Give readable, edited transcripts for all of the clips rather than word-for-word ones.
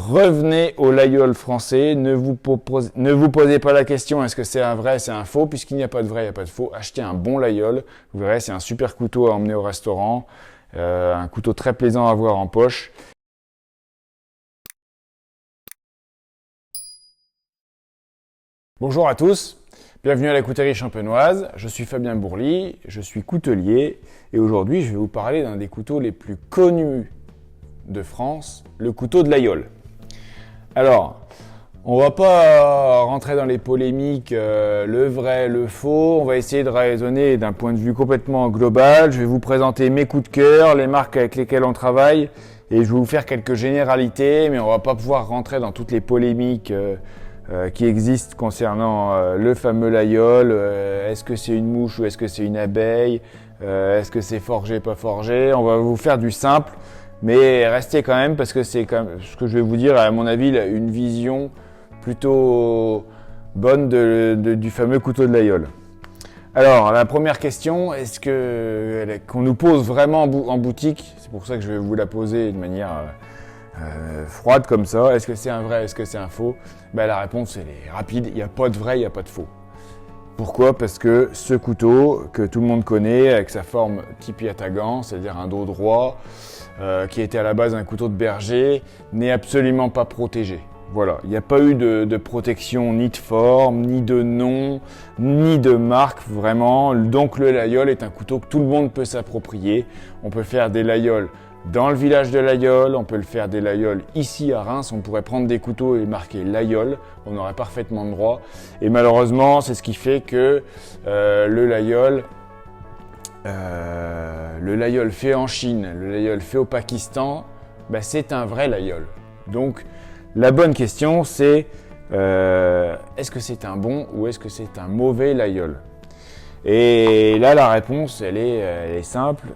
Revenez au Laïol français, ne vous posez pas la question est-ce que c'est un vrai, c'est un faux, puisqu'il n'y a pas de vrai, il n'y a pas de faux. Achetez un bon Laïol, vous verrez c'est un super couteau à emmener au restaurant, un couteau très plaisant à avoir en poche. Bonjour à tous, bienvenue à la coutellerie champenoise, je suis Fabien Bourly, je suis coutelier et aujourd'hui je vais vous parler d'un des couteaux les plus connus de France, le couteau de Laïol. Alors, on va pas rentrer dans les polémiques, le vrai, le faux, on va essayer de raisonner d'un point de vue complètement global. Je vais vous présenter mes coups de cœur, les marques avec lesquelles on travaille et je vais vous faire quelques généralités, mais on va pas pouvoir rentrer dans toutes les polémiques qui existent concernant le fameux Laïol. Est-ce que c'est une mouche ou est-ce que c'est une abeille? Est-ce que c'est forgé, pas forgé? On va vous faire du simple. Mais restez quand même parce que c'est quand même ce que je vais vous dire, à mon avis, une vision plutôt bonne du fameux couteau de Laïol. Alors, la première question, est-ce qu'on nous pose vraiment en boutique? C'est pour ça que je vais vous la poser de manière froide comme ça. Est-ce que c'est un vrai, est-ce que c'est un faux? La réponse elle est rapide, il n'y a pas de vrai, il n'y a pas de faux. Pourquoi? Parce que ce couteau que tout le monde connaît, avec sa forme type yatagan, c'est-à-dire un dos droit, qui était à la base un couteau de berger, n'est absolument pas protégé. Voilà, il n'y a pas eu de protection ni de forme, ni de nom, ni de marque, vraiment. Donc le Laïol est un couteau que tout le monde peut s'approprier. On peut faire des Laïols dans le village de Laïol, on peut le faire des Laïols ici à Reims, on pourrait prendre des couteaux et marquer Laïol, on aurait parfaitement le droit. Et malheureusement, c'est ce qui fait que le Laïol fait en Chine, le Laïol fait au Pakistan, c'est un vrai Laïol. Donc la bonne question c'est est-ce que c'est un bon ou est-ce que c'est un mauvais Laïol? Et là la réponse elle est simple.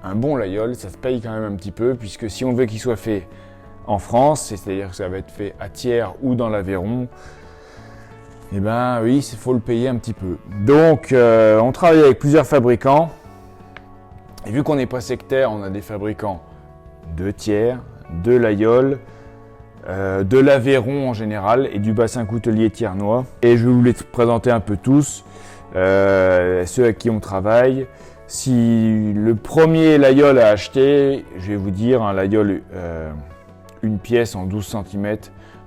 Un bon Laïol, ça se paye quand même un petit peu, puisque si on veut qu'il soit fait en France, c'est-à-dire que ça va être fait à Thiers ou dans l'Aveyron, oui, il faut le payer un petit peu. Donc, on travaille avec plusieurs fabricants, et vu qu'on n'est pas sectaire, on a des fabricants de Thiers, de Laïol, de l'Aveyron en général, et du bassin coutelier thiernois. Et je vais vous les présenter un peu tous, ceux avec qui on travaille. Si le premier Laïol à acheter, je vais vous dire un Laïol, une pièce en 12 cm,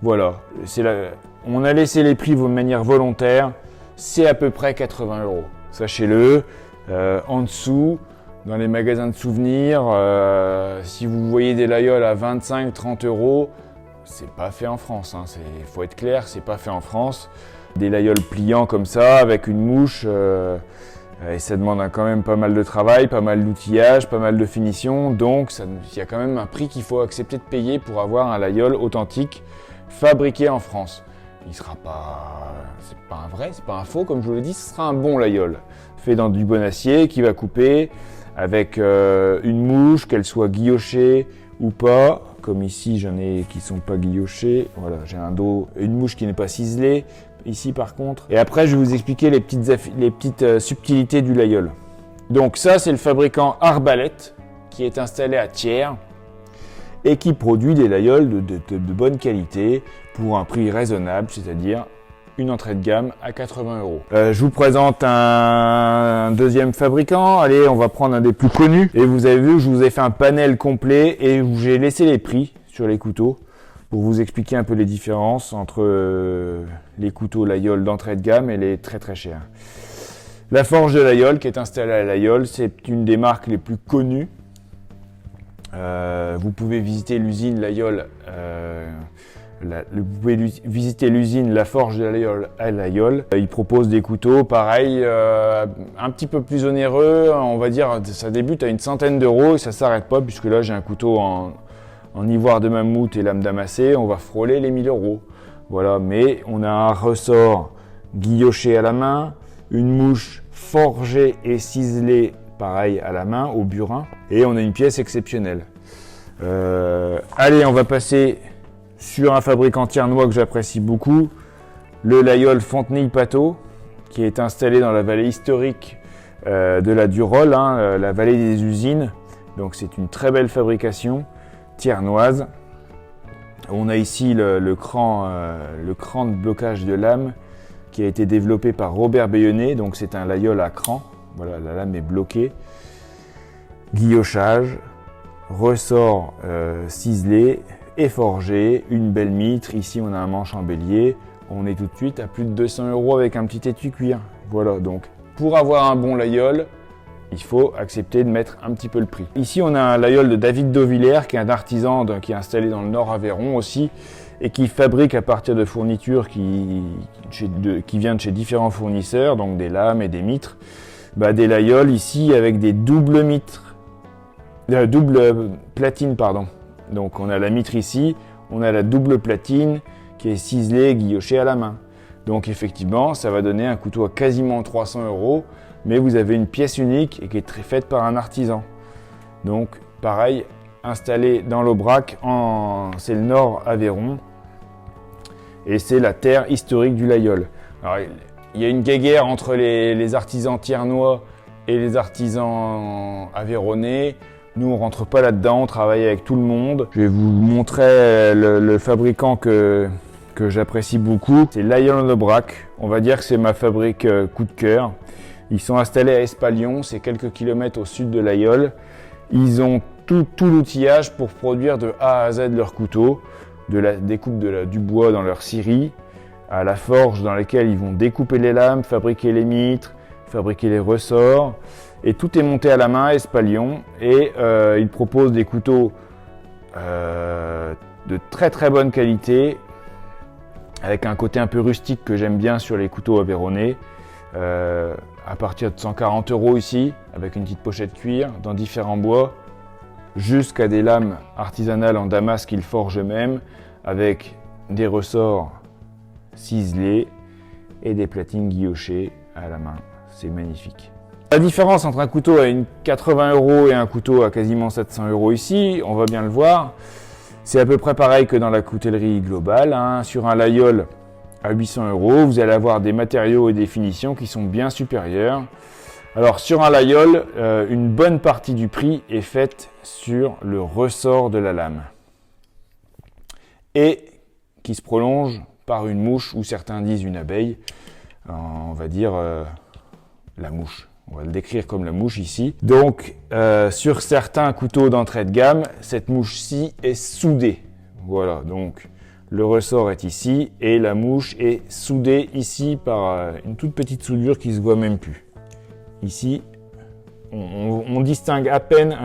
voilà, on a laissé les prix de manière volontaire, c'est à peu près 80 €. Sachez-le, en dessous, dans les magasins de souvenirs, si vous voyez des Laïols à 25-30 €, c'est pas fait en France, hein, faut être clair, c'est pas fait en France. Des Laïols pliants comme ça, avec une mouche, et ça demande quand même pas mal de travail, pas mal d'outillage, pas mal de finition. Donc il y a quand même un prix qu'il faut accepter de payer pour avoir un Laïol authentique fabriqué en France. Il sera pas, c'est pas un vrai, c'est pas un faux comme je vous l'ai dit, ce sera un bon Laïol fait dans du bon acier qui va couper avec une mouche, qu'elle soit guillochée ou pas. Comme ici j'en ai qui sont pas guillochés. Voilà, j'ai un dos, une mouche qui n'est pas ciselée. Ici par contre. Et après je vais vous expliquer les petites subtilités du Laïol. Donc ça c'est le fabricant Arbalète qui est installé à Thiers et qui produit des Laïols de bonne qualité pour un prix raisonnable, c'est-à-dire une entrée de gamme à 80 €. Je vous présente un deuxième fabricant. Allez, on va prendre un des plus connus. Et vous avez vu, je vous ai fait un panel complet et j'ai laissé les prix sur les couteaux pour vous expliquer un peu les différences entre les couteaux Laïol d'entrée de gamme et les très très chers. La forge de Laïol qui est installée à Laïol, c'est une des marques les plus connues. Vous pouvez visiter l'usine Laïol, vous pouvez visiter l'usine La Forge de Laïol à Laïol. Ils proposent des couteaux, pareil, un petit peu plus onéreux, on va dire, ça débute à une centaine d'euros et ça s'arrête pas puisque là j'ai un couteau en ivoire de mammouth et lame damassée, on va frôler les 1000 €. Voilà, mais on a un ressort guilloché à la main, une mouche forgée et ciselée, pareil à la main, au burin, et on a une pièce exceptionnelle. Allez, on va passer sur un fabricant thiernois que j'apprécie beaucoup, le Laïol Fontenille-Pateau, qui est installé dans la vallée historique de la Durolle, la vallée des usines. Donc c'est une très belle fabrication thiernoise. On a ici le cran de blocage de lame qui a été développé par Robert Bayonnet, donc c'est un layol à cran. Voilà, la lame est bloquée. Guillochage, ressort ciselé et forgé, une belle mitre. Ici on a un manche en bélier. On est tout de suite à plus de 200 € avec un petit étui cuir. Voilà, donc pour avoir un bon layol, il faut accepter de mettre un petit peu le prix. Ici, on a un layol de David Dauvillers, qui est un artisan qui est installé dans le Nord Aveyron aussi, et qui fabrique à partir de fournitures qui viennent de chez différents fournisseurs, donc des lames et des mitres, des layols ici avec des double platines, pardon. Donc on a la mitre ici, on a la double platine qui est ciselée, guillochée à la main. Donc effectivement, ça va donner un couteau à quasiment 300 €, mais vous avez une pièce unique et qui est très faite par un artisan. Donc pareil, installé dans l'Aubrac, c'est le Nord Aveyron, et c'est la terre historique du layol. Alors, il y a une guéguerre entre les artisans tiernois et les artisans aveyronnais. Nous, on rentre pas là-dedans, on travaille avec tout le monde. Je vais vous montrer le fabricant que j'apprécie beaucoup. C'est Layol en Aubrac. On va dire que c'est ma fabrique coup de cœur. Ils sont installés à Espalion, c'est quelques kilomètres au sud de Layol. Ils ont tout l'outillage pour produire de A à Z leur couteau, de la découpe du bois dans leur scierie, à la forge dans laquelle ils vont découper les lames, fabriquer les mitres, fabriquer les ressorts. Et tout est monté à la main à Espalion. Et ils proposent des couteaux de très très bonne qualité, avec un côté un peu rustique que j'aime bien sur les couteaux aveyronnais. À partir de 140 € ici, avec une petite pochette cuir, dans différents bois, jusqu'à des lames artisanales en damas qu'ils forgent eux-mêmes, avec des ressorts ciselés et des platines guillochées à la main. C'est magnifique. La différence entre un couteau à 80 € et un couteau à quasiment 700 € ici, on va bien le voir, c'est à peu près pareil que dans la coutellerie globale. Sur un layol à 800 €, vous allez avoir des matériaux et des finitions qui sont bien supérieurs. Alors sur un layol, une bonne partie du prix est faite sur le ressort de la lame et qui se prolonge par une mouche, ou certains disent une abeille, on va dire la mouche. On va le décrire comme la mouche ici. Donc sur certains couteaux d'entrée de gamme, cette mouche-ci est soudée. Voilà, donc le ressort est ici et la mouche est soudée ici par une toute petite soudure qui se voit même plus. Ici, on distingue à peine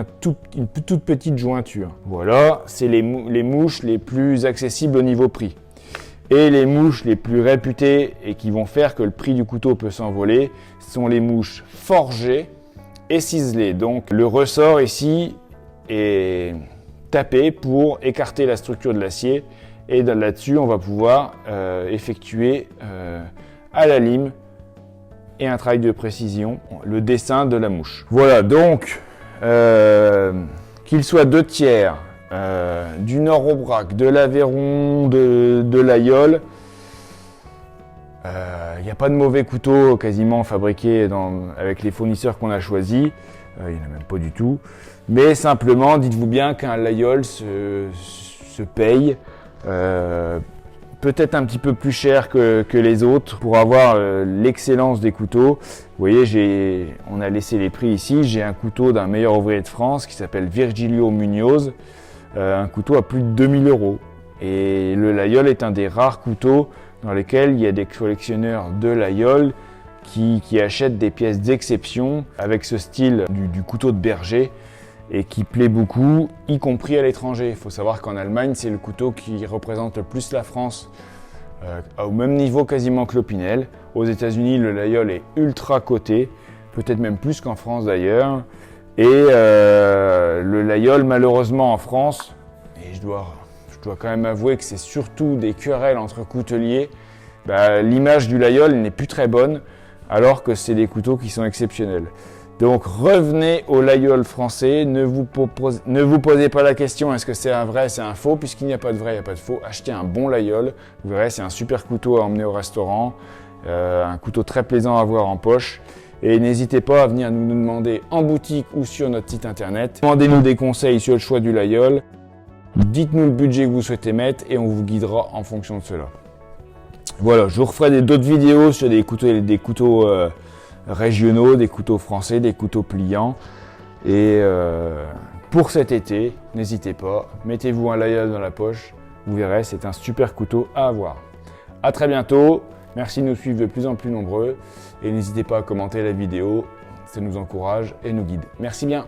une toute petite jointure. Voilà, c'est les mouches les plus accessibles au niveau prix. Et les mouches les plus réputées et qui vont faire que le prix du couteau peut s'envoler sont les mouches forgées et ciselées. Donc le ressort ici est tapé pour écarter la structure de l'acier. Et là-dessus, on va pouvoir effectuer à la lime et un travail de précision, le dessin de la mouche. Voilà, donc, qu'il soit de Thiers, du Nord Aubrac, de l'Aveyron, de Layol, il n'y a pas de mauvais couteaux quasiment fabriqués avec les fournisseurs qu'on a choisis. Il n'y en a même pas du tout. Mais simplement, dites-vous bien qu'un Layol se paye. Peut-être un petit peu plus cher que les autres pour avoir l'excellence des couteaux. Vous voyez, on a laissé les prix ici. J'ai un couteau d'un meilleur ouvrier de France qui s'appelle Virgilio Munoz, un couteau à plus de 2000 €. Et le Layol est un des rares couteaux dans lesquels il y a des collectionneurs de Layol qui achètent des pièces d'exception avec ce style du couteau de berger, et qui plaît beaucoup, y compris à l'étranger. Il faut savoir qu'en Allemagne, c'est le couteau qui représente le plus la France, au même niveau quasiment que l'Opinel. Aux États-Unis, le Layol est ultra coté, peut-être même plus qu'en France d'ailleurs. Et le Layol, malheureusement en France, et je dois quand même avouer que c'est surtout des querelles entre couteliers, l'image du Layol n'est plus très bonne, alors que c'est des couteaux qui sont exceptionnels. Donc revenez au Layol français, ne vous posez pas la question est-ce que c'est un vrai, c'est un faux, puisqu'il n'y a pas de vrai, il n'y a pas de faux. Achetez un bon Layol, vous verrez c'est un super couteau à emmener au restaurant, un couteau très plaisant à avoir en poche. Et n'hésitez pas à venir nous demander en boutique ou sur notre site internet. Demandez-nous des conseils sur le choix du Layol. Dites-nous le budget que vous souhaitez mettre et on vous guidera en fonction de cela. Voilà, je vous referai d'autres vidéos sur des couteaux régionaux, des couteaux français, des couteaux pliants. Et pour cet été, n'hésitez pas, mettez-vous un Laïol dans la poche, vous verrez, c'est un super couteau à avoir. A très bientôt, merci de nous suivre de plus en plus nombreux et n'hésitez pas à commenter la vidéo, ça nous encourage et nous guide. Merci bien.